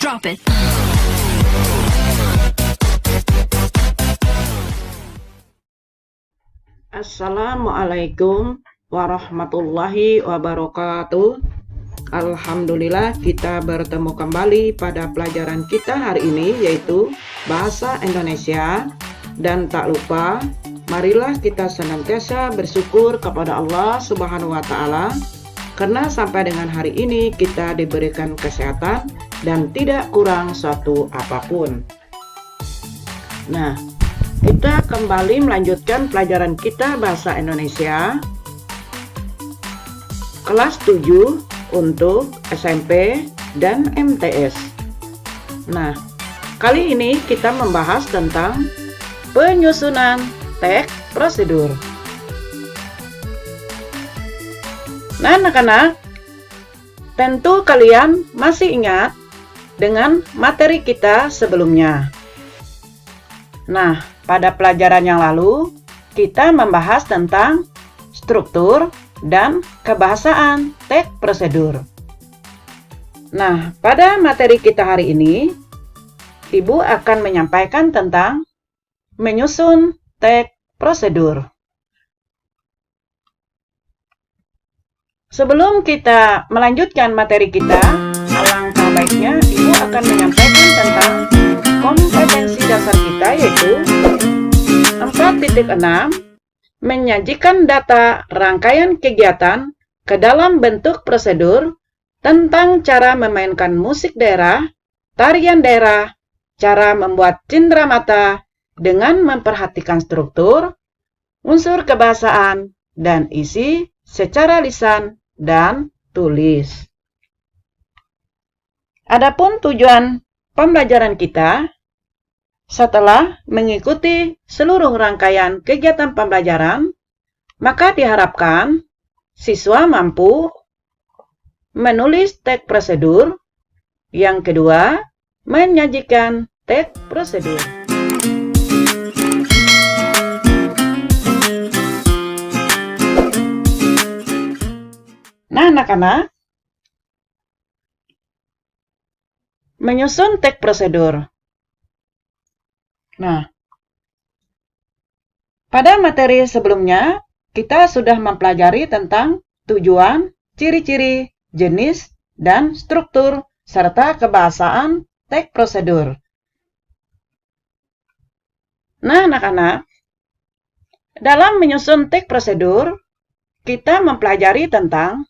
Drop it. Assalamualaikum warahmatullahi wabarakatuh. Alhamdulillah kita bertemu kembali pada pelajaran kita hari ini, yaitu Bahasa Indonesia. Dan tak lupa, marilah kita senantiasa bersyukur kepada Allah Subhanahu wa Ta'ala, karena sampai dengan hari ini kita diberikan kesehatan dan tidak kurang suatu apapun. Nah, kita kembali melanjutkan pelajaran kita Bahasa Indonesia kelas 7 untuk SMP dan MTS. Nah, kali ini kita membahas tentang penyusunan teks prosedur. Nah, anak-anak, tentu kalian masih ingat dengan materi kita sebelumnya. Nah, pada pelajaran yang lalu, kita membahas tentang struktur dan kebahasaan teks prosedur. Nah, pada materi kita hari ini, Ibu akan menyampaikan tentang menyusun teks prosedur. Sebelum kita melanjutkan materi kita, alangkah baiknya Ibu akan menyampaikan tentang kompetensi dasar kita, yaitu 4.6, menyajikan data rangkaian kegiatan ke dalam bentuk prosedur tentang cara memainkan musik daerah, tarian daerah, cara membuat cenderamata dengan memperhatikan struktur, unsur kebahasaan, dan isi secara lisan dan tulis. Adapun tujuan pembelajaran kita, setelah mengikuti seluruh rangkaian kegiatan pembelajaran, maka diharapkan siswa mampu menulis teks prosedur. Yang kedua, menyajikan teks prosedur. Nah, anak-anak, menyusun teks prosedur. Nah, pada materi sebelumnya, kita sudah mempelajari tentang tujuan, ciri-ciri, jenis, dan struktur, serta kebahasaan teks prosedur. Nah, anak-anak, dalam menyusun teks prosedur, kita mempelajari tentang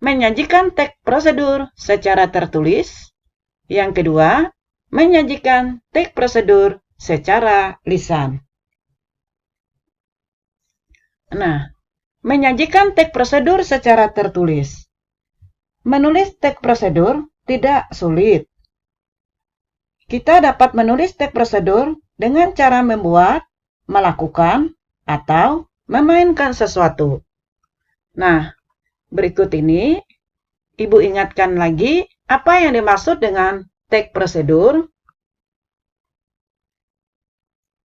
menyajikan teks prosedur secara tertulis. Yang kedua, menyajikan teks prosedur secara lisan. Nah, menyajikan teks prosedur secara tertulis. Menulis teks prosedur tidak sulit. Kita dapat menulis teks prosedur dengan cara membuat, melakukan, atau memainkan sesuatu. Nah, berikut ini Ibu ingatkan lagi apa yang dimaksud dengan teks prosedur.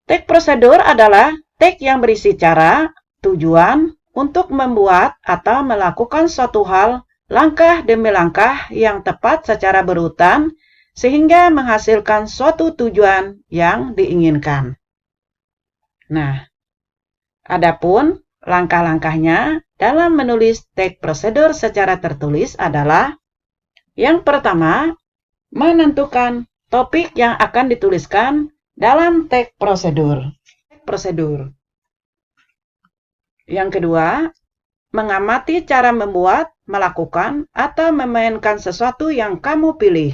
Teks prosedur adalah teks yang berisi cara, tujuan untuk membuat atau melakukan suatu hal langkah demi langkah yang tepat secara berurutan sehingga menghasilkan suatu tujuan yang diinginkan. Nah, adapun langkah-langkahnya dalam menulis teks prosedur secara tertulis adalah: yang pertama, menentukan topik yang akan dituliskan dalam teks prosedur. Yang kedua, mengamati cara membuat, melakukan, atau memainkan sesuatu yang kamu pilih.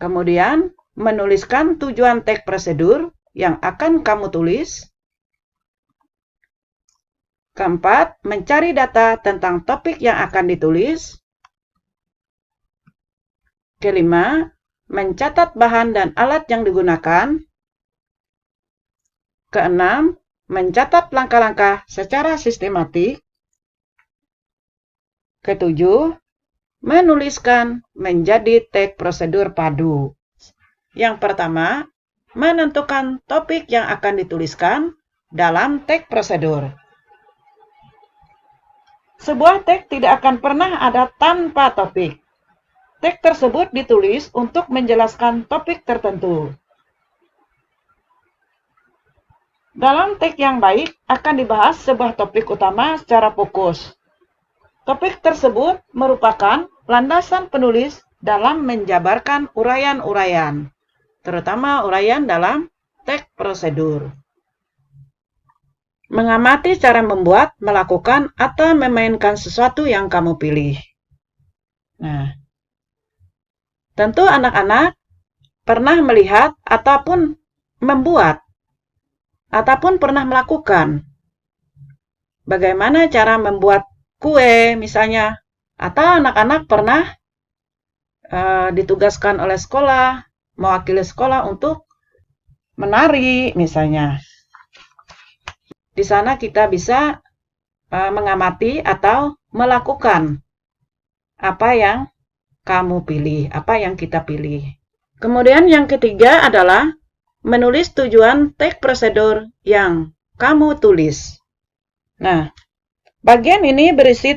Kemudian, menuliskan tujuan teks prosedur yang akan kamu tulis. Keempat, mencari data tentang topik yang akan ditulis. Kelima, mencatat bahan dan alat yang digunakan. Keenam, mencatat langkah-langkah secara sistematik. Ketujuh, menuliskan menjadi teks prosedur padu. Yang pertama, menentukan topik yang akan dituliskan dalam teks prosedur. Sebuah teks tidak akan pernah ada tanpa topik. teks tersebut ditulis untuk menjelaskan topik tertentu. Dalam teks yang baik akan dibahas sebuah topik utama secara fokus. Topik tersebut merupakan landasan penulis dalam menjabarkan uraian-uraian, terutama uraian dalam teks prosedur. Mengamati cara membuat, melakukan, atau memainkan sesuatu yang kamu pilih. Nah, tentu anak-anak pernah melihat ataupun membuat, ataupun pernah melakukan. Bagaimana cara membuat kue misalnya, atau anak-anak pernah ditugaskan oleh sekolah, mewakili sekolah untuk menari misalnya. Di sana kita bisa mengamati atau melakukan apa yang kamu pilih, apa yang kita pilih. Kemudian yang ketiga adalah menulis tujuan teks prosedur yang kamu tulis. Nah, bagian ini berisi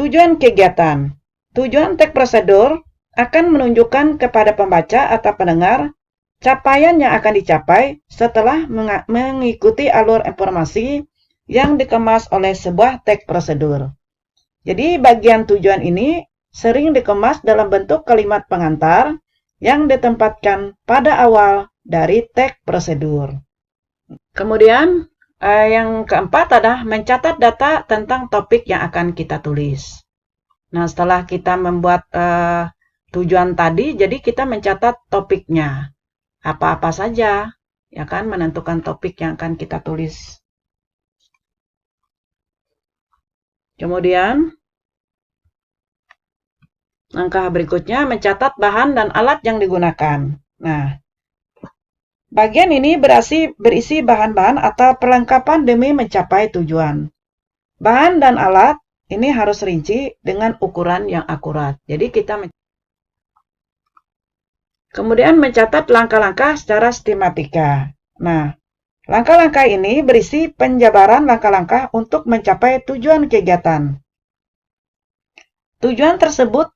tujuan kegiatan. Tujuan teks prosedur akan menunjukkan kepada pembaca atau pendengar capaian yang akan dicapai setelah mengikuti alur informasi yang dikemas oleh sebuah teks prosedur. Jadi bagian tujuan ini sering dikemas dalam bentuk kalimat pengantar yang ditempatkan pada awal dari teks prosedur. Kemudian yang keempat adalah mencatat data tentang topik yang akan kita tulis. Nah, setelah kita membuat tujuan tadi, jadi kita mencatat topiknya. Apa-apa saja, ya kan, menentukan topik yang akan kita tulis. Kemudian, langkah berikutnya mencatat bahan dan alat yang digunakan. Nah, bagian ini berisi bahan-bahan atau perlengkapan demi mencapai tujuan. Bahan dan alat ini harus rinci dengan ukuran yang akurat. Jadi kita kemudian mencatat langkah-langkah secara sistematika. Nah, langkah-langkah ini berisi penjabaran langkah-langkah untuk mencapai tujuan kegiatan. Tujuan tersebut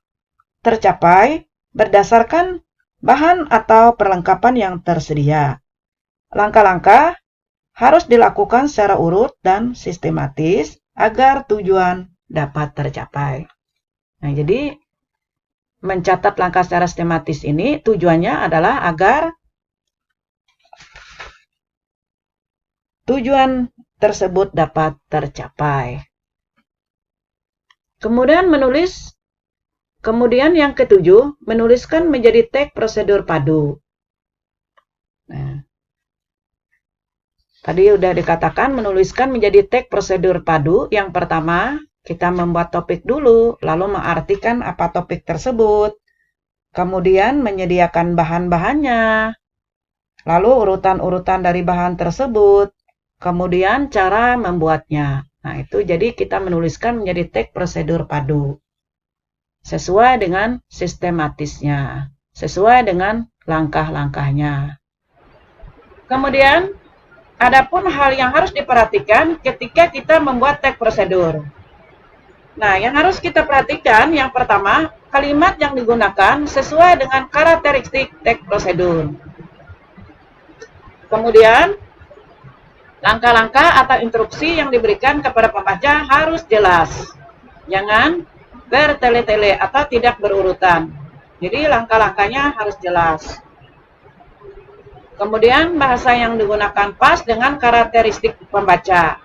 tercapai berdasarkan bahan atau perlengkapan yang tersedia. Langkah-langkah harus dilakukan secara urut dan sistematis agar tujuan dapat tercapai. Nah, jadi mencatat langkah secara sistematis ini tujuannya adalah agar tujuan tersebut dapat tercapai. Kemudian yang ketujuh, menuliskan menjadi teks prosedur padu. Nah, tadi sudah dikatakan menuliskan menjadi teks prosedur padu. Yang pertama, kita membuat topik dulu, lalu mengartikan apa topik tersebut. Kemudian menyediakan bahan-bahannya. Lalu urutan-urutan dari bahan tersebut. Kemudian cara membuatnya. Nah, itu jadi kita menuliskan menjadi teks prosedur padu. Sesuai dengan sistematisnya. Sesuai dengan langkah-langkahnya. Kemudian, adapun hal yang harus diperhatikan ketika kita membuat teks prosedur. Nah, yang harus kita perhatikan yang pertama, kalimat yang digunakan sesuai dengan karakteristik teks prosedur. Kemudian, langkah-langkah atau instruksi yang diberikan kepada pembaca harus jelas. Jangan bertele-tele atau tidak berurutan. Jadi, langkah-langkahnya harus jelas. Kemudian, bahasa yang digunakan pas dengan karakteristik pembaca.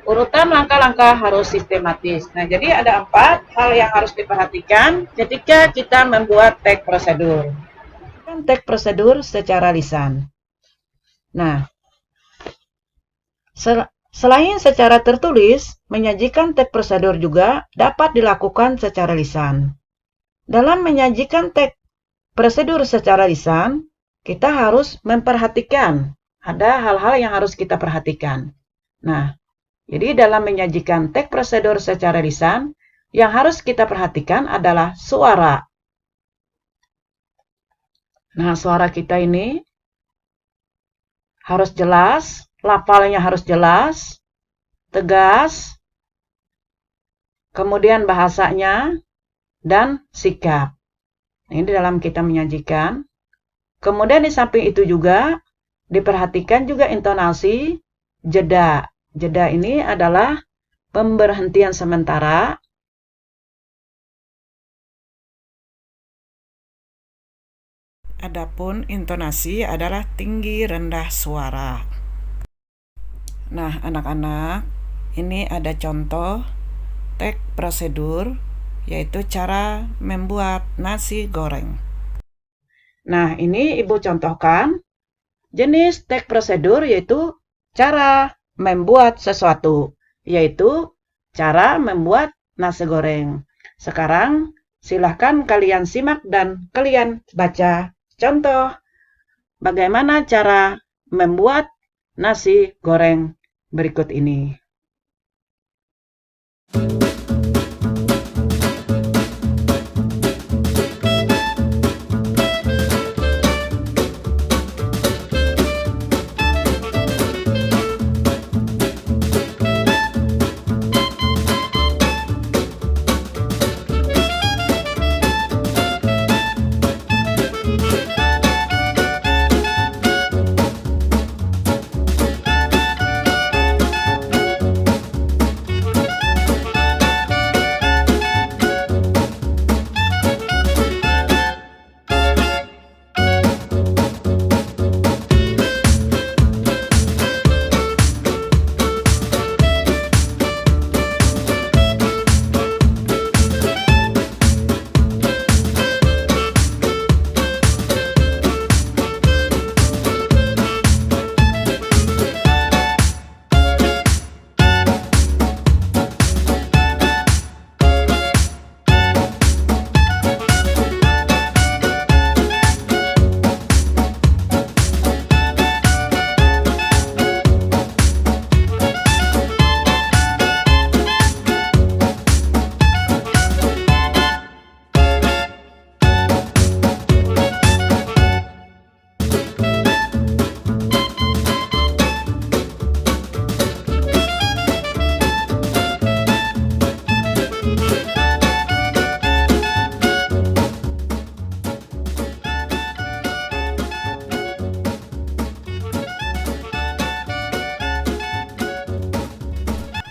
Urutan langkah-langkah harus sistematis. Nah, jadi ada 4 hal yang harus diperhatikan ketika kita membuat teks prosedur. Teks prosedur secara lisan. Nah, selain secara tertulis, menyajikan teks prosedur juga dapat dilakukan secara lisan. Dalam menyajikan teks prosedur secara lisan, kita harus memperhatikan. Ada hal-hal yang harus kita perhatikan. Nah, jadi dalam menyajikan teks prosedur secara lisan, yang harus kita perhatikan adalah suara. Nah, suara kita ini harus jelas, lafalnya harus jelas, tegas, kemudian bahasanya dan sikap. Ini dalam kita menyajikan. Kemudian di samping itu juga diperhatikan juga intonasi jeda. Jeda ini adalah pemberhentian sementara. Adapun intonasi adalah tinggi rendah suara. Nah, anak-anak, ini ada contoh teks prosedur, yaitu cara membuat nasi goreng. Nah, ini Ibu contohkan jenis teks prosedur, yaitu cara membuat sesuatu, yaitu cara membuat nasi goreng. Sekarang silahkan kalian simak dan kalian baca contoh bagaimana cara membuat nasi goreng berikut ini.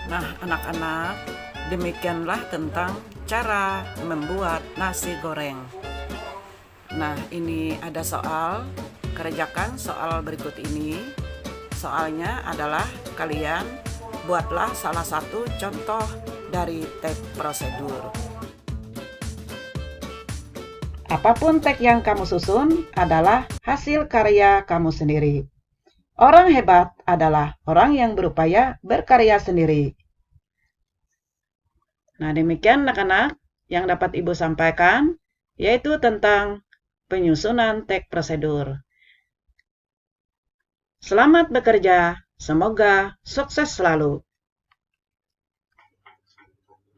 Nah, anak-anak, demikianlah tentang cara membuat nasi goreng. Nah, ini ada soal, kerjakan soal berikut ini. Soalnya adalah kalian buatlah salah satu contoh dari teks prosedur. Apapun teks yang kamu susun adalah hasil karya kamu sendiri. Orang hebat adalah orang yang berupaya berkarya sendiri. Nah, demikian anak-anak yang dapat Ibu sampaikan, yaitu tentang penyusunan teks prosedur. Selamat bekerja, semoga sukses selalu.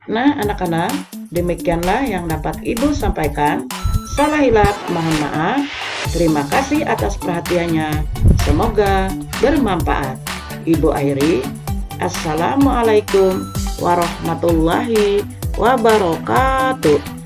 Nah, anak-anak, demikianlah yang dapat Ibu sampaikan. Salah hilap, mohon maaf. Terima kasih atas perhatiannya. Semoga bermanfaat. Ibu Airi, Assalamualaikum warahmatullahi wabarakatuh.